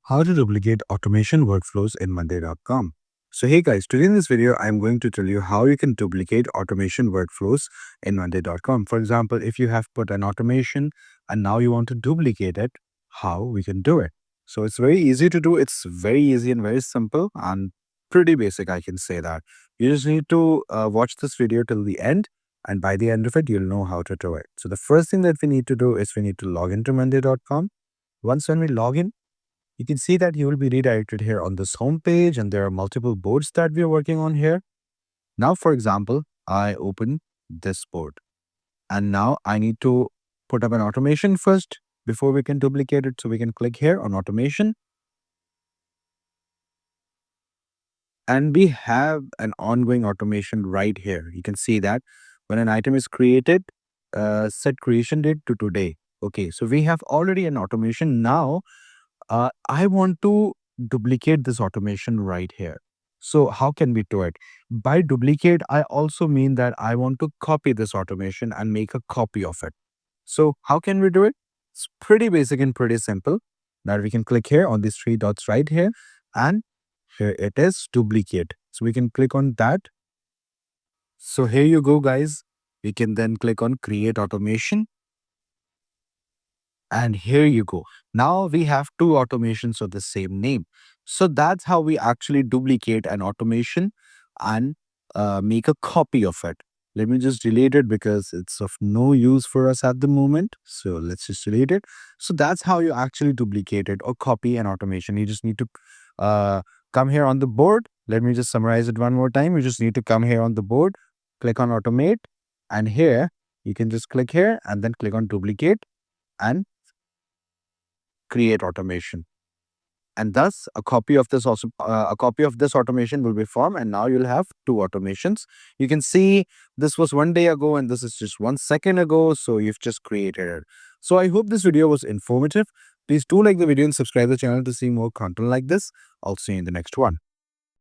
How to duplicate automation workflows in Monday.com. So hey guys, today in this video, I'm going to tell you how you can duplicate automation workflows in Monday.com. For example, if you have put an automation and now you want to duplicate it, how we can do it. So it's very easy to do. It's very easy and very simple and pretty basic, I can say that. You just need to watch this video till the end, and by the end of it, you'll know how to do it. So the first thing that we need to do is we need to log into Monday.com. Once when we log in, you can see that you will be redirected here on this home page, and there are multiple boards that we are working on here. Now, for example, I open this board and now I need to put up an automation first before we can duplicate it. So we can click here on automation, and we have an ongoing automation right here. You can see that when an item is created, set creation date to today. Okay, so we have already an automation. Now I want to duplicate this automation right here. So how can we do it? By duplicate, I also mean that I want to copy this automation and make a copy of it. So how can we do it? It's pretty basic and pretty simple. Now we can click here on these three dots right here, and here it is, duplicate. So we can click on that. So here you go, guys. We can then click on create automation. And here you go. Now we have two automations of the same name. So that's how we actually duplicate an automation and make a copy of it. Let me just delete it because it's of no use for us at the moment. So let's just delete it. So that's how you actually duplicate it or copy an automation. You just need to come here on the board. Let me just summarize it one more time. You just need to come here on the board, click on automate, and here you can just click here and then click on duplicate and create automation, and thus a copy of this automation will be formed, and now you'll have two automations. You can see this was 1 day ago and this is just 1 second ago, so you've just created it. So I hope this video was informative. Please do like the video and subscribe the channel to see more content like this. I'll see you in the next one.